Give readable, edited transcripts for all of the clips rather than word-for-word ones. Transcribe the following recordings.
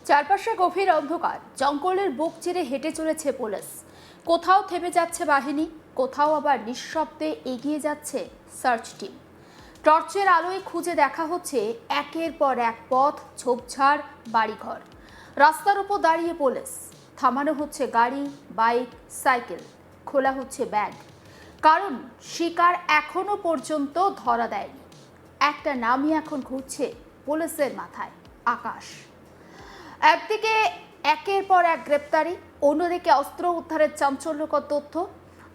চারপাশে গভীর অন্ধকার, জঙ্গলের বুক চিরে হেঁটে চলেছে পুলিশ। কোথাও থেমে যাচ্ছে বাহিনী, কোথাও আবার নিঃশব্দে এগিয়ে যাচ্ছে সার্চ টিম। টর্চের আলোয় খুঁজে দেখা হচ্ছে একের পর এক পথ, ঝোপঝাড়, বাড়িঘর। রাস্তার উপর দাঁড়িয়ে পুলিশ, থামানো হচ্ছে গাড়ি, বাইক, সাইকেল, খোলা হচ্ছে ব্যাগ। কারণ শিকার এখনো পর্যন্ত ধরা দেয়নি। একটা নামই এখন ঘুরছে পুলিশের মাথায়, আকাশ। একদিকে একের পর এক গ্রেপ্তারি, অন্যদিকে অস্ত্র উদ্ধারের চাঞ্চল্যকর তথ্য,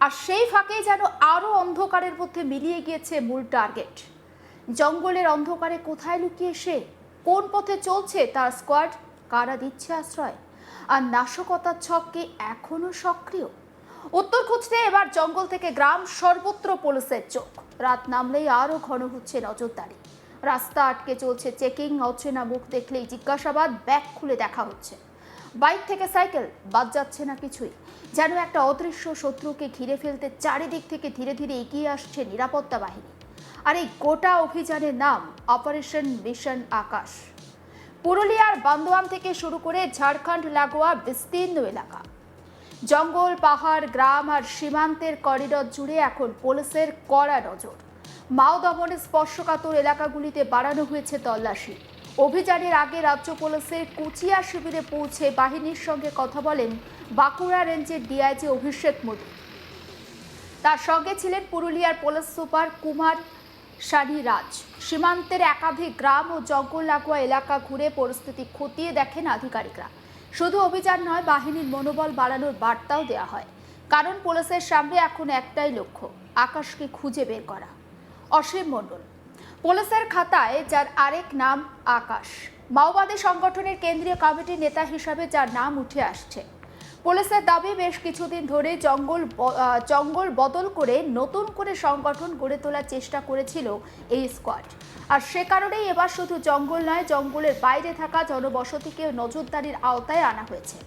আর সেই ফাঁকেই যেন আরও অন্ধকারের মধ্যে মিলিয়ে গিয়েছে মূল টার্গেট। জঙ্গলের অন্ধকারে কোথায় লুকিয়ে সে, কোন পথে চলছে তার স্কোয়াড, কারা দিচ্ছে আশ্রয়, আর নাশকতার ছক কি এখনো সক্রিয়? উত্তর খুঁজতে এবার জঙ্গল থেকে গ্রাম, সর্বত্র পুলিশের চোখ। রাত নামলেই আরও ঘন হচ্ছে নজরদারি। রাস্তা আটকে চলছে চেকিং, অচেনা মুখ দেখলেই জিজ্ঞাসাবাদ, ব্যাগ খুলে দেখা হচ্ছে। বাইক থেকে সাইকেল বাদ যাচ্ছে না কিছুই, যেন একটা অদৃশ্য শত্রুকে ঘিরে ফেলতে চারিদিক থেকে ধীরে ধীরে এগিয়ে আসছে নিরাপত্তা বাহিনী। আর এই গোটা অভিযানের নাম অপারেশন মিশন আকাশ। পুরুলিয়ার বান্দোয়ান থেকে শুরু করে ঝাড়খণ্ড লাগোয়া বিস্তীর্ণ এলাকা, জঙ্গল, পাহাড়, গ্রাম আর সীমান্তের করিডর জুড়ে এখন পুলিশের কড়া নজর। মাও দমনের স্পর্শকাতর এলাকাগুলিতে বাড়ানো হয়েছে তল্লাশি। অভিযানের আগে রাজ্য পুলিশের কুচিয়া শিবিরে পৌঁছে বাহিনীর সঙ্গে কথা বলেন বাঁকুড়া রেঞ্জের ডিআইজি অভিষেক মোদী। তার সঙ্গে ছিলেন পুরুলিয়ার পুলিশ সুপার কুমার সানি রাজ। সীমান্তের একাধিক গ্রাম ও জঙ্গল লাগোয়া এলাকা ঘুরে পরিস্থিতি খতিয়ে দেখেন আধিকারিকরা। শুধু অভিযান নয়, বাহিনীর মনোবল বাড়ানোর বার্তাও দেওয়া হয়। কারণ পুলিশের সামনে এখন একটাই লক্ষ্য, আকাশকে খুঁজে বের করা। অসীম মণ্ডল পুলিশের খাতায়, যার আরেক নাম আকাশ। মাওবাদী সংগঠনের কেন্দ্রীয় কমিটির নেতা হিসাবে যার নাম উঠে আসছে। পুলিশের দাবি, বেশ কিছুদিন ধরে জঙ্গল বদল করে নতুন করে সংগঠন গড়ে তোলার চেষ্টা করেছিল এই স্কোয়াড। আর সে কারণেই এবার শুধু জঙ্গল নয়, জঙ্গলের বাইরে থাকা জনবসতিকেও নজরদারির আওতায় আনা হয়েছে।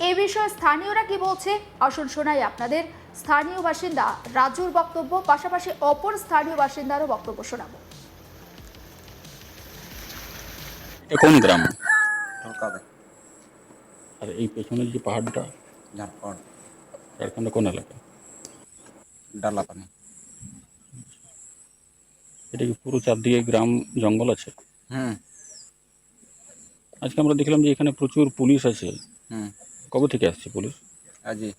এই বিষয়ে স্থানীয়রা কি বলছে, আসুন শোনাই আপনাদের। স্থানীয় বাসিন্দা রাজুর বক্তব্য, পাশাপাশি অপর স্থানীয় বাসিন্দারও বক্তব্য শোনাবো। কোন গ্রাম? ঢোকাবে আর এই পেছনের যে পাহাড়টা, ঝাড়খণ্ড ঝাড়খণ্ডে কোন এলাকা? ডালাপানি। এটা কি পুরো চারদিকে গ্রাম জঙ্গল আছে? হুম আজকে আমরা দেখলাম যে এখানে প্রচুর পুলিশ আছে। হুম কবে থেকে আসছে পুলিশ? আজি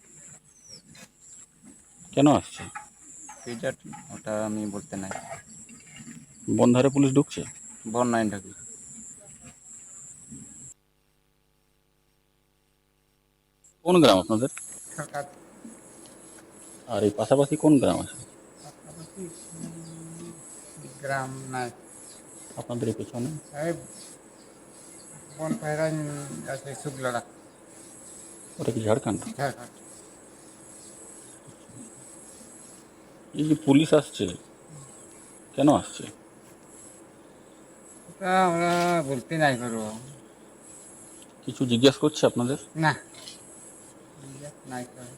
কেন আসছে? ফিজার ওটা আমি বলতে নাই। বনধারে পুলিশ ঢুকছে? বন নাই ঢাকি। কোন গ্রাম আপনাদের? আর এই পাশাপাশি কোন গ্রাম আছে গ্রাম নাই, আপনাদের এই পেছনে? এই বন পায়রা আছে শুক্লারা, ওটা কি ঝাড়খণ্ড? ঝাড়খণ্ড। এই যে পুলিশ আসছে, কেন আসছে? ওটা আমরা বলতে নাই পারবো। কিছু জিজ্ঞেস করছে আপনাদের? না নাই করে।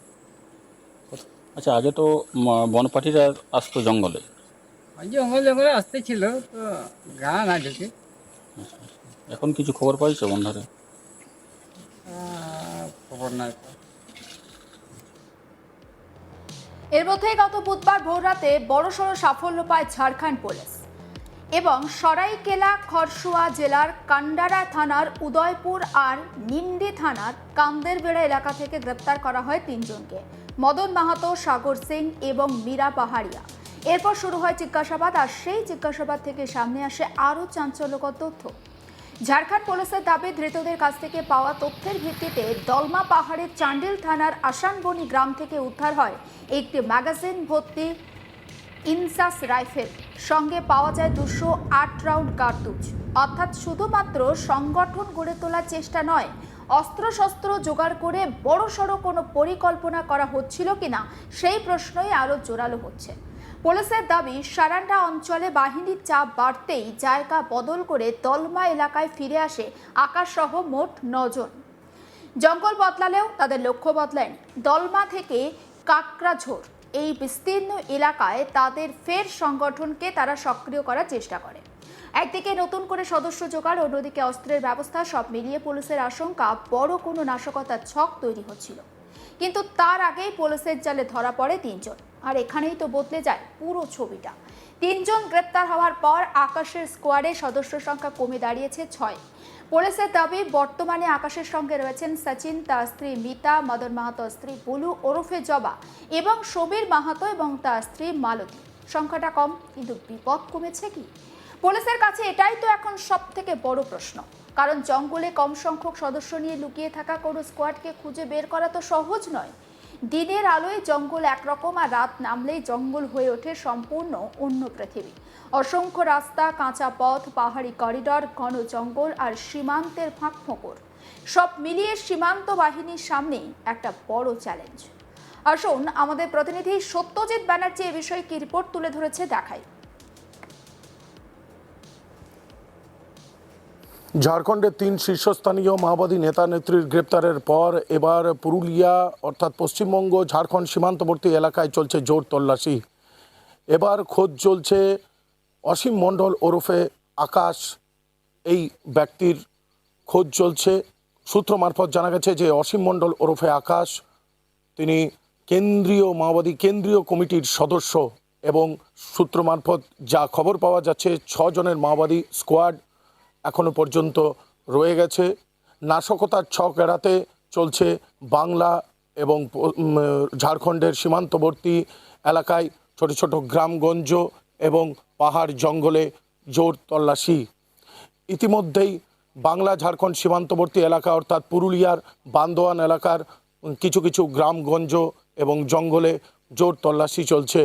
আচ্ছা, আগে তো বনপাঠীরা আসতো জঙ্গলে। ওই জঙ্গল জঙ্গলে আসতে ছিল তো, গ্রাম না ঢুকে। এখন কিছু খবর পাইছো বনধারে? খবর নাই তো। এর মধ্যেই গত বুধবার ভোররাতে বড়সড় সাফল্য পায় ঝাড়খণ্ড পুলিশ এবং সরাইকেলা খরসুয়া জেলার কান্ডারা থানার উদয়পুর আর নিমডি থানার কান্দেরবেড়া এলাকা থেকে গ্রেপ্তার করা হয় তিনজনকে, মদন মাহাতো, সাগর সিং এবং মীরা পাহাড়িয়া। এরপর শুরু হয় জিজ্ঞাসাবাদ, আর সেই জিজ্ঞাসাবাদ থেকে সামনে আসে আরও চাঞ্চল্যকর তথ্য। ঝাড়খণ্ড পুলিশের দাবি, ধৃতদের কাছ থেকে পাওয়া তথ্যের ভিত্তিতে দলমা পাহাড়ের চান্ডিল থানার আসানবনি গ্রাম থেকে উদ্ধার হয় একটি ম্যাগাজিন ভর্তি ইনসাস রাইফেল। সঙ্গে পাওয়া যায় 208 রাউন্ড কার্তুজ। অর্থাৎ শুধুমাত্র সংগঠন গড়ে তোলার চেষ্টা নয়, অস্ত্রশস্ত্র জোগাড় করে বড়সড় কোনো পরিকল্পনা করা হচ্ছিল কিনা সেই প্রশ্নই আরও জোরালো হচ্ছে। পুলিশের দাবি, সারান্ডা অঞ্চলে বাহিনীর চাপ বাড়তেই জায়গা বদল করে দলমা এলাকায় ফিরে আসে আকাশসহ মোট 9 জন। জঙ্গল বদলালেও তাদের লক্ষ্য বদলায়নি। দলমা থেকে কাকড়াঝোড় এই বিস্তীর্ণ এলাকায় তাদের ফের সংগঠনকে তারা সক্রিয় করার চেষ্টা করে। একদিকে নতুন করে সদস্য জোগাড়, অন্যদিকে অস্ত্রের ব্যবস্থা, সব মিলিয়ে পুলিশের আশঙ্কা বড় কোনো নাশকতার ছক তৈরি হচ্ছিল। কিন্তু তার আগেই পুলিশের জালে ধরা পড়ে 3 জন। আর এখানেই তো বদলে যায় পুরো ছবিটা। 3 জন গ্রেপ্তার হওয়ার পর আকাশের স্কোয়াডে সদস্য সংখ্যা কমে দাঁড়িয়েছে 6। পুলিশের দাবি বর্তমানে আকাশের সঙ্গে রয়েছেন সচিন, তার স্ত্রী মিতা, মদন মাহাতোর স্ত্রী বুলু ওরফে জবা এবং সমীর মাহাতো এবং তার স্ত্রী মালতী। সংখ্যাটা কম, কিন্তু বিপদ কমেছে কি? পুলিশের কাছে এটাই তো এখন সব থেকে বড় প্রশ্ন। কারণ জঙ্গলে কম সংখ্যক সদস্য নিয়ে লুকিয়ে থাকা কোনো স্কোয়াডকে খুঁজে বের করা তো সহজ নয়। দিনের আলোয় জঙ্গল একরকম, আর রাত নামলেই জঙ্গল হয়ে ওঠে সম্পূর্ণ অন্য পৃথিবী। অসংখ্য রাস্তা, কাঁচা পথ, পাহাড়ি করিডর, ঘন জঙ্গল আর সীমান্তের ফাঁকফোকর, সব মিলিয়ে সীমান্ত বাহিনীর সামনে একটা বড় চ্যালেঞ্জ। আসুন আমাদের প্রতিনিধি সত্যজিৎ ব্যানার্জি এ বিষয়ে কি রিপোর্ট তুলে ধরেছে দেখাই। ঝাড়খণ্ডের 3 শীর্ষস্থানীয় মাওবাদী নেতা নেত্রীর গ্রেপ্তারের পর এবার পুরুলিয়া অর্থাৎ পশ্চিমবঙ্গ ঝাড়খণ্ড সীমান্তবর্তী এলাকায় চলছে জোর তল্লাশি। এবার খোঁজ চলছে অসীম মণ্ডল ওরফে আকাশ, এই ব্যক্তির খোঁজ চলছে। সূত্র মারফত জানা গেছে যে অসীম মণ্ডল ওরফে আকাশ তিনি কেন্দ্রীয় মাওবাদী কেন্দ্রীয় কমিটির সদস্য, এবং সূত্র মারফত যা খবর পাওয়া যাচ্ছে 6 জনের মাওবাদী স্কোয়াড এখনো পর্যন্ত রয়ে গেছে। নাশকতার ছক এড়াতে চলছে বাংলা এবং ঝাড়খণ্ডের সীমান্তবর্তী এলাকায় ছোট ছোট গ্রামগঞ্জ এবং পাহাড় জঙ্গলে জোর তল্লাশি। ইতিমধ্যেই বাংলা ঝাড়খণ্ড সীমান্তবর্তী এলাকা অর্থাৎ পুরুলিয়ার বান্দোয়ান এলাকার কিছু কিছু গ্রামগঞ্জ এবং জঙ্গলে জোর তল্লাশি চলছে।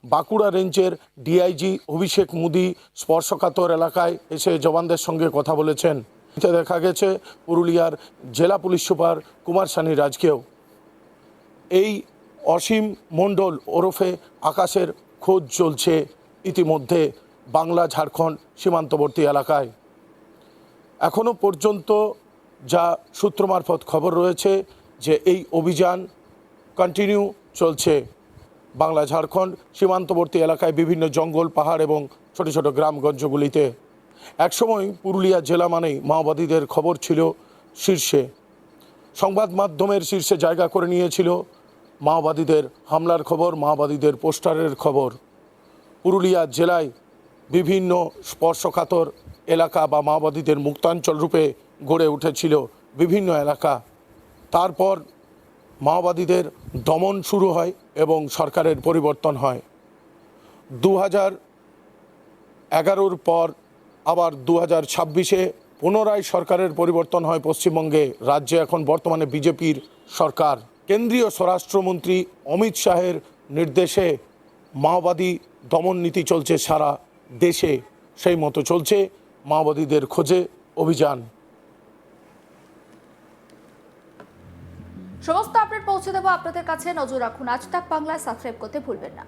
বাঁকুড়া রেঞ্জের ডিআইজি অভিষেক মুদি স্পর্শকাতর এলাকায় এসে জওয়ানদের সঙ্গে কথা বলেছেন। এতে দেখা গেছে পুরুলিয়ার জেলা পুলিশ সুপার কুমার সানি রাজকেও এই অসীম মণ্ডল ওরফে আকাশের খোঁজ চলছে ইতিমধ্যে বাংলা ঝাড়খণ্ড সীমান্তবর্তী এলাকায়। এখনও পর্যন্ত যা সূত্র মারফত খবর রয়েছে যে এই অভিযান কন্টিনিউ চলছে বাংলা ঝাড়খণ্ড সীমান্তবর্তী এলাকায় বিভিন্ন জঙ্গল, পাহাড় এবং ছোট ছোট গ্রামগঞ্জগুলিতে। একসময় পুরুলিয়া জেলা মানেই মাওবাদীদের খবর ছিল শীর্ষে, সংবাদ মাধ্যমের শীর্ষে জায়গা করে নিয়েছিল মাওবাদীদের হামলার খবর, মাওবাদীদের পোস্টারের খবর। পুরুলিয়া জেলায় বিভিন্ন স্পর্শকাতর এলাকা বা মাওবাদীদের মুক্তাঞ্চল রূপে গড়ে উঠেছিল বিভিন্ন এলাকা। তারপর মাওবাদীদের দমন শুরু হয় এবং সরকারের পরিবর্তন হয়। 2011-র পর আবার 2026-এ পুনরায় সরকারের পরিবর্তন হয় পশ্চিমবঙ্গে। রাজ্যে এখন বর্তমানে বিজেপির সরকার। কেন্দ্রীয় স্বরাষ্ট্রমন্ত্রী অমিত শাহের নির্দেশে মাওবাদী দমন নীতি চলছে সারা দেশে, সেই মতো চলছে মাওবাদীদের খোঁজে অভিযান। সমস্ত আপডেট পৌঁছে দেবো আপনাদের কাছে। নজর রাখুন আজ তাক বাংলা, সাবস্ক্রাইব করতে ভুলবেন না।